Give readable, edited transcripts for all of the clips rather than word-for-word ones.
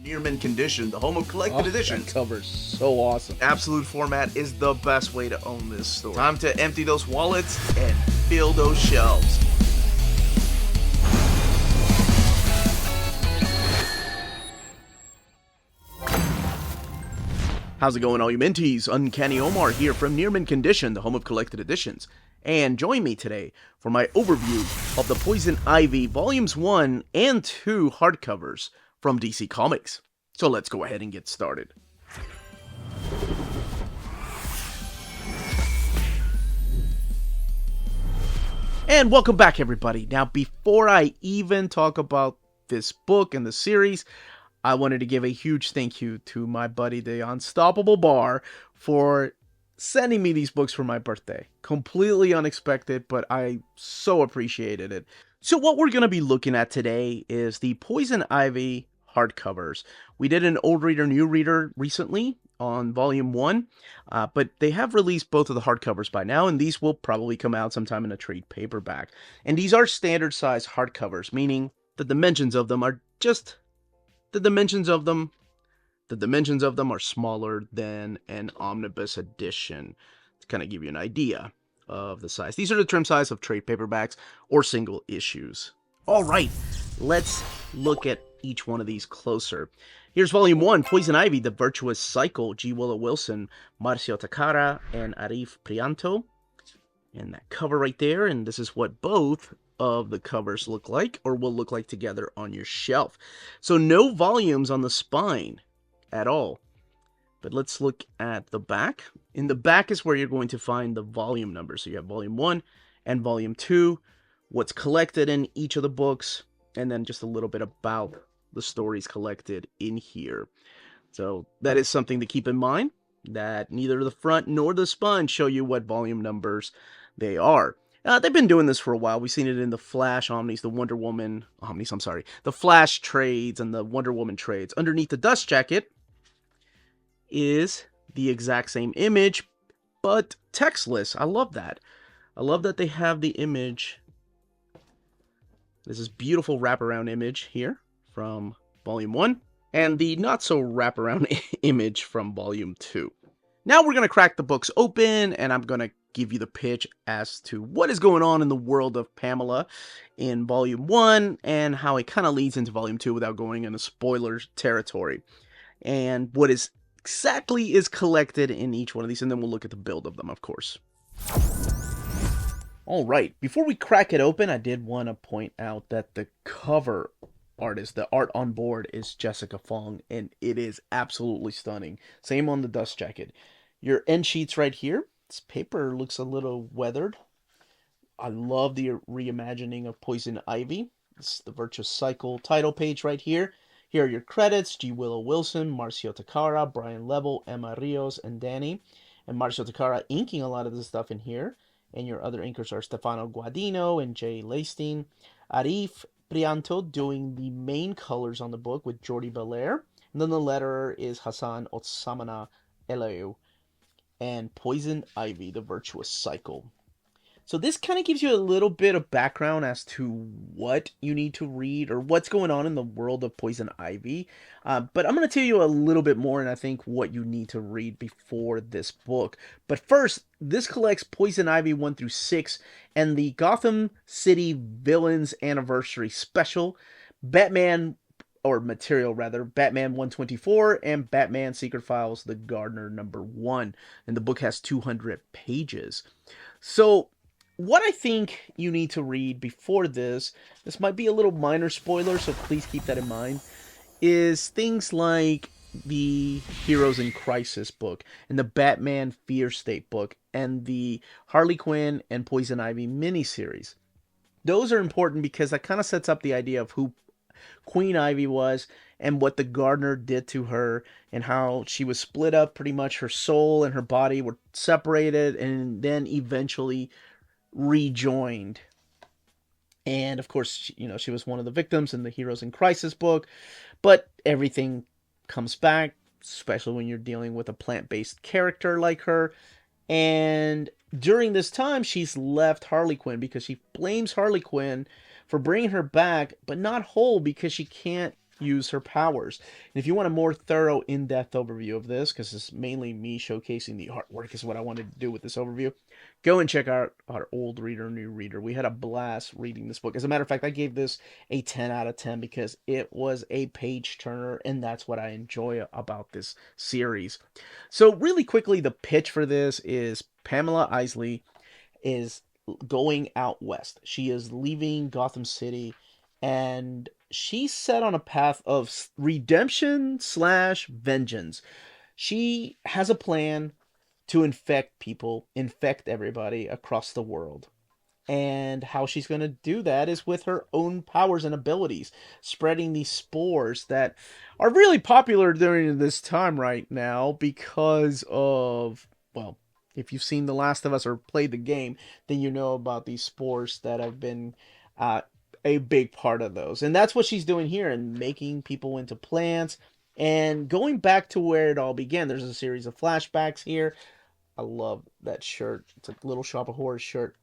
Near mint condition, the home of collected editions. That cover's so awesome. Absolute format is the best way to own this store. Time to empty those wallets and fill those shelves. How's it going, all you minties? Uncanny Omar here from Near Mint Condition, the home of collected editions. And join me today for my overview of the Poison Ivy Volumes 1 and 2 hardcovers from DC Comics. So let's go ahead and get started. And welcome back, everybody. Now, before I even talk about this book and the series, I wanted to give a huge thank you to my buddy, the Unstoppable Bar, for sending me these books for my birthday. Completely unexpected, but I so appreciated it. So what we're going to be looking at today is the Poison Ivy hardcovers. We did an old reader, new reader recently on volume 1, but they have released both of the hardcovers by now, and these will probably come out sometime in a trade paperback. And these are standard size hardcovers, meaning the dimensions of them are just the dimensions of them are smaller than an omnibus edition, to kind of give you an idea of the size. These are the trim size of trade paperbacks or single issues. All right, let's look at each one of these closer. Here's Volume 1, Poison Ivy, The Virtuous Cycle, G.Willow Wison Marcio Takara, and Arif Prianto. And that cover right there, and this is what both of the covers look like, or will look like together on your shelf. So no volumes on the spine at all. But let's look at the back. In the back is where you're going to find the volume numbers. So you have Volume 1 and Volume 2, what's collected in each of the books, and then just a little bit about the stories collected in here. So that is something to keep in mind, that neither the front nor the spine show you what volume numbers they are. They've been doing this for a while. We've seen it in the Flash Omnis, the Flash trades and the Wonder Woman trades. Underneath the dust jacket is the exact same image, but textless. I love that. I love that they have the image. This is beautiful wraparound image here from Volume 1, and the not-so-wraparound image from Volume 2. Now we're going to crack the books open, and I'm going to give you the pitch as to what is going on in the world of Pamela in Volume 1, and how it kind of leads into Volume 2 without going into spoiler territory. And what is exactly is collected in each one of these, and then we'll look at the build of them, of course. Alright, before we crack it open, I did want to point out that the cover artist, the art on board, is Jessica Fong, and it is absolutely stunning. Same on the dust jacket. Your end sheets right here. This paper looks a little weathered. I love the reimagining of Poison Ivy. This is the Virtuous Cycle title page right here. Here are your credits: G.Willow Wison Marcio Takara, Brian Level, Emma Rios, and Danny. And Marcio Takara inking a lot of the stuff in here. And your other inkers are Stefano Guadino and Jay Lasteen. Arif Prianto doing the main colors on the book with Jordi Belair. And then the letterer is Hassan Otsamana Eleu. And Poison Ivy, The Virtuous Cycle. So this kind of gives you a little bit of background as to what you need to read or what's going on in the world of Poison Ivy. But I'm going to tell you a little bit more, and I think what you need to read before this book. But first, this collects Poison Ivy 1 through 6 and the Gotham City Villains Anniversary Special, Batman 124, and Batman Secret Files, The Gardener #1. And the book has 200 pages. So what I think you need to read before this might be a little minor spoiler, so please keep that in mind, is things like the Heroes in Crisis book, and the Batman Fear State book, and the Harley Quinn and Poison Ivy miniseries. Those are important because that kind of sets up the idea of who Queen Ivy was, and what the Gardener did to her, and how she was split up. Pretty much her soul and her body were separated, and then eventually rejoined. And of course, she was one of the victims in the Heroes in Crisis book, but everything comes back, especially when you're dealing with a plant-based character like her. And during this time, she's left Harley Quinn because she blames Harley Quinn for bringing her back, but not whole, because she can't use her powers. And if you want a more thorough, in-depth overview of this, because it's mainly me showcasing the artwork is what I wanted to do with this overview, go and check out our old reader, new reader. We had a blast reading this book. As a matter of fact, I gave this a 10 out of 10 because it was a page turner, and that's what I enjoy about this series. So really quickly, the pitch for this is Pamela Isley is going out west. She is leaving Gotham City, and she's set on a path of redemption slash vengeance. She has a plan to infect people, infect everybody across the world. And how she's going to do that is with her own powers and abilities, spreading these spores that are really popular during this time right now because of, well, if you've seen The Last of Us or played the game, then you know about these spores that have been uh, a big part of those. And that's what she's doing here and making people into plants. And going back to where it all began, there's a series of flashbacks here. I love that shirt. It's a Little Shop of Horrors shirt.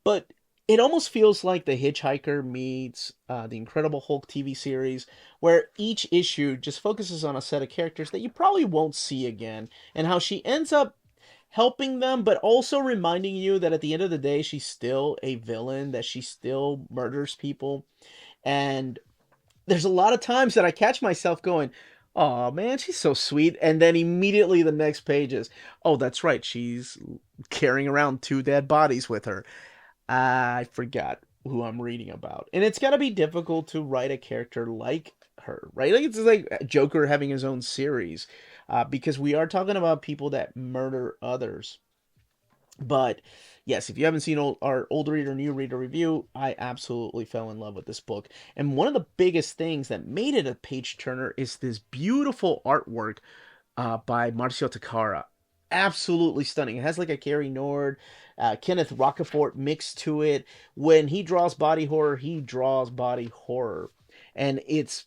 But it almost feels like The Hitchhiker meets the Incredible Hulk TV series, where each issue just focuses on a set of characters that you probably won't see again, and how she ends up helping them, but also reminding you that at the end of the day, she's still a villain, that she still murders people. And there's a lot of times that I catch myself going, "Oh man, she's so sweet," and then immediately the next page is, "Oh, that's right, she's carrying around two dead bodies with her." I forgot who I'm reading about. And it's got to be difficult to write a character like her, right? Like it's like Joker having his own series, because we are talking about people that murder others. But yes, if you haven't seen our old reader, new reader review, I absolutely fell in love with this book. And one of the biggest things that made it a page turner is this beautiful artwork by Marcio Takara. Absolutely stunning. It has like a Carrie Nord, Kenneth Rocafort mix to it. When he draws body horror, he draws body horror. And it's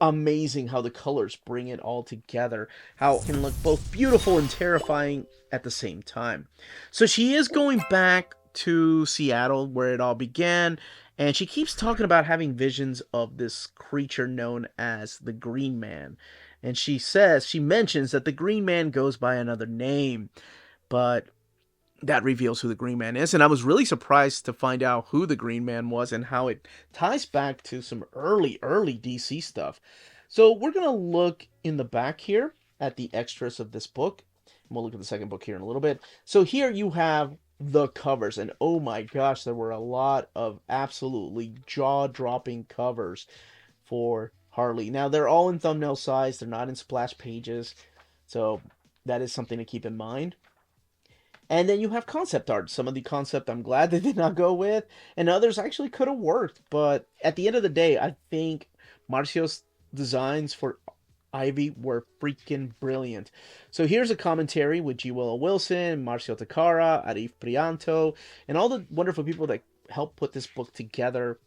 amazing how the colors bring it all together. How it can look both beautiful and terrifying at the same time. So she is going back to Seattle where it all began. And she keeps talking about having visions of this creature known as the Green Man. And she mentions that the Green Man goes by another name, but that reveals who the Green Man is. And I was really surprised to find out who the Green Man was and how it ties back to some early DC stuff. So we're going to look in the back here at the extras of this book. And we'll look at the second book here in a little bit. So here you have the covers. And oh my gosh, there were a lot of absolutely jaw-dropping covers for Harley. Now, they're all in thumbnail size. They're not in splash pages. So that is something to keep in mind. And then you have concept art. Some of the concept I'm glad they did not go with, and others actually could have worked. But at the end of the day, I think Marcio's designs for Ivy were freaking brilliant. So here's a commentary with G.Willow Wison, Marcio Takara, Arif Prianto, and all the wonderful people that helped put this book together.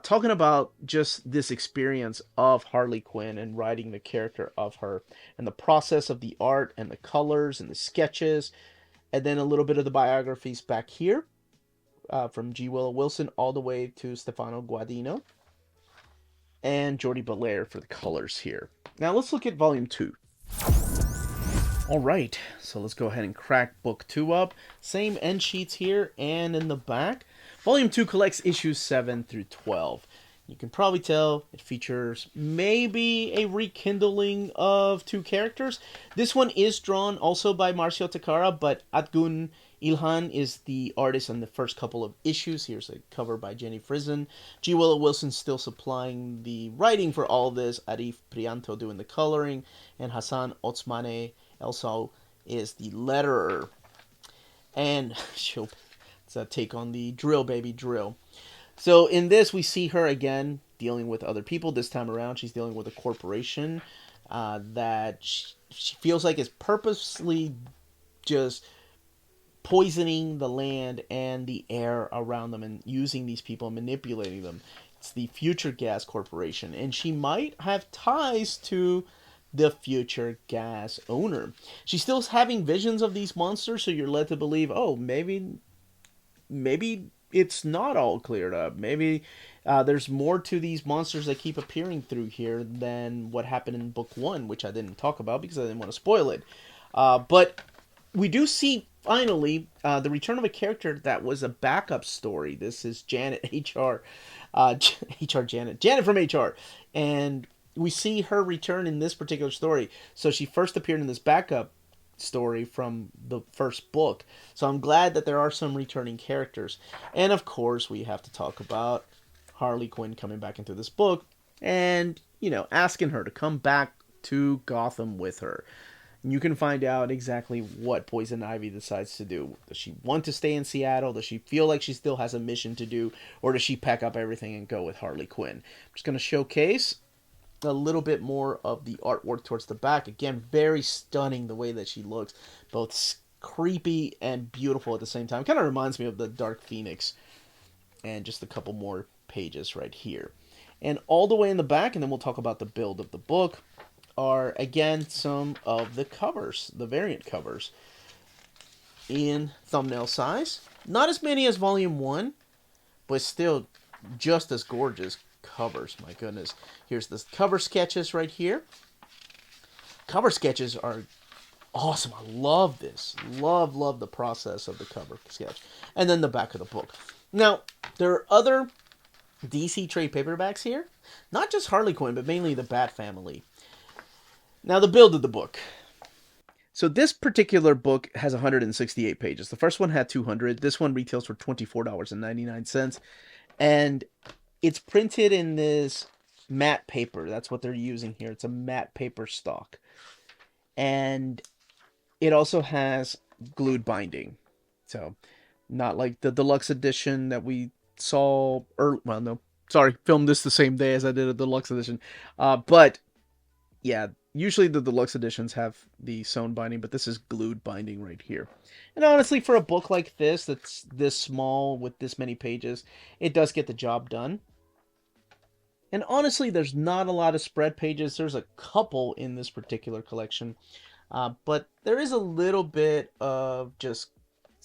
Talking about just this experience of Harley Quinn and writing the character of her, and the process of the art and the colors and the sketches, and then a little bit of the biographies back here, from G.Willow Wison all the way to Stefano Guadino and Jordi Belair for the colors here. Now let's look at Volume 2. Alright, so let's go ahead and crack Book 2 up. Same end sheets here and in the back. Volume 2 collects issues 7 through 12. You can probably tell it features maybe a rekindling of two characters. This one is drawn also by Marcio Takara, but Atgun Ilhan is the artist on the first couple of issues. Here's a cover by Jenny Frison. G.Willow Wison still supplying the writing for all this. Arif Prianto doing the coloring. And Hassan Otsmane also is the letterer. And it's a take on the Drill Baby Drill. So in this, we see her again dealing with other people. This time around, she's dealing with a corporation that she feels like is purposely just poisoning the land and the air around them and using these people and manipulating them. It's the Future Gas Corporation, and she might have ties to the Future Gas owner. She's still having visions of these monsters, so you're led to believe, oh, maybe it's not all cleared up. Maybe there's more to these monsters that keep appearing through here than what happened in book 1, which I didn't talk about because I didn't want to spoil it. But we do see, finally, the return of a character that was a backup story. This is Janet, HR. Janet from HR. And we see her return in this particular story. So she first appeared in this backup story from the first book. So I'm glad that there are some returning characters. And of course, we have to talk about Harley Quinn coming back into this book and, asking her to come back to Gotham with her. You can find out exactly what Poison Ivy decides to do. Does she want to stay in Seattle? Does she feel like she still has a mission to do? Or does she pack up everything and go with Harley Quinn? I'm just going to showcase a little bit more of the artwork towards the back. Again, very stunning the way that she looks. Both creepy and beautiful at the same time. Kind of reminds me of the Dark Phoenix. And just a couple more pages right here. And all the way in the back, and then we'll talk about the build of the book, are, again, some of the covers, the variant covers, in thumbnail size. Not as many as Volume 1, but still just as gorgeous covers. My goodness. Here's the cover sketches right here. Cover sketches are awesome. I love this. Love the process of the cover sketch. And then the back of the book. Now, there are other DC trade paperbacks here. Not just Harley Quinn, but mainly the Bat Family. Now, the build of the book. So this particular book has 168 pages. The first one had 200. This one retails for $24.99. And it's printed in this matte paper. That's what they're using here. It's a matte paper stock. And it also has glued binding. So, not like the deluxe edition that we saw early. Well, no. Sorry, filmed this the same day as I did a deluxe edition. But, yeah, usually the deluxe editions have the sewn binding, but this is glued binding right here. And honestly, for a book like this, that's this small with this many pages, it does get the job done. And honestly, there's not a lot of spread pages. There's a couple in this particular collection. But there is a little bit of just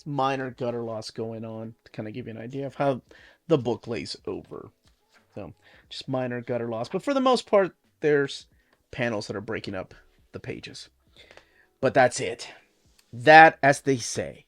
minor gutter loss going on to kind of give you an idea of how the book lays over. So, just minor gutter loss. But for the most part, there's panels that are breaking up the pages. But that's it. That, as they say,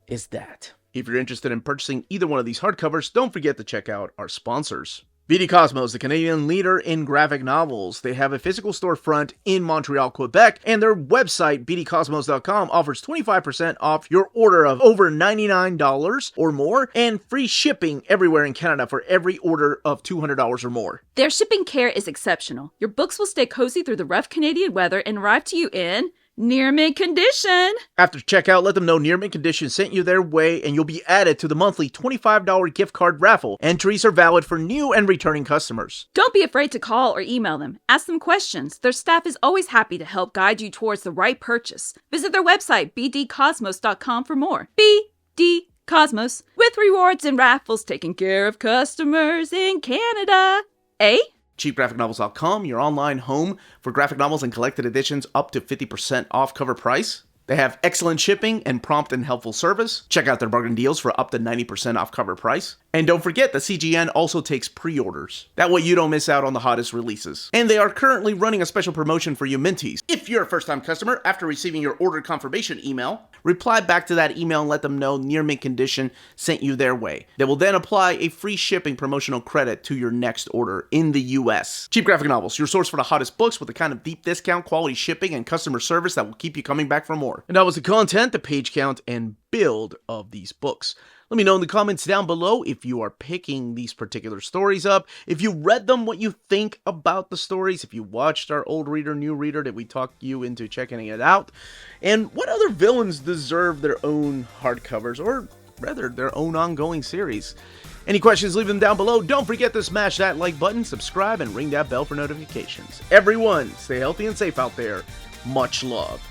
is that. If you're interested in purchasing either one of these hardcovers, don't forget to check out our sponsors. BD Cosmos, the Canadian leader in graphic novels. They have a physical storefront in Montreal, Quebec, and their website, bdcosmos.com, offers 25% off your order of over $99 or more, and free shipping everywhere in Canada for every order of $200 or more. Their shipping care is exceptional. Your books will stay cozy through the rough Canadian weather and arrive to you in near mint condition. After checkout, let them know Near Mint Condition sent you their way, and you'll be added to the monthly $25 gift card raffle. Entries are valid for new and returning customers. Don't be afraid to call or email them. Ask them questions. Their staff is always happy to help guide you towards the right purchase. Visit their website, bdcosmos.com, for more. BD Cosmos, with rewards and raffles taking care of customers in Canada. Eh? CheapGraphicNovels.com, your online home for graphic novels and collected editions up to 50% off cover price. They have excellent shipping and prompt and helpful service. Check out their bargain deals for up to 90% off cover price. And don't forget that CGN also takes pre-orders. That way you don't miss out on the hottest releases. And they are currently running a special promotion for you Minties. If you're a first-time customer, after receiving your order confirmation email, reply back to that email and let them know Near Mint Condition sent you their way. They will then apply a free shipping promotional credit to your next order in the US. Cheap Graphic Novels, your source for the hottest books with the kind of deep discount, quality shipping, and customer service that will keep you coming back for more. And that was the content, the page count, and build of these books. Let me know in the comments down below if you are picking these particular stories up, if you read them, what you think about the stories, if you watched our old reader, new reader, did we talk you into checking it out, and what other villains deserve their own hardcovers, or rather, their own ongoing series. Any questions, leave them down below. Don't forget to smash that like button, subscribe, and ring that bell for notifications. Everyone, stay healthy and safe out there. Much love.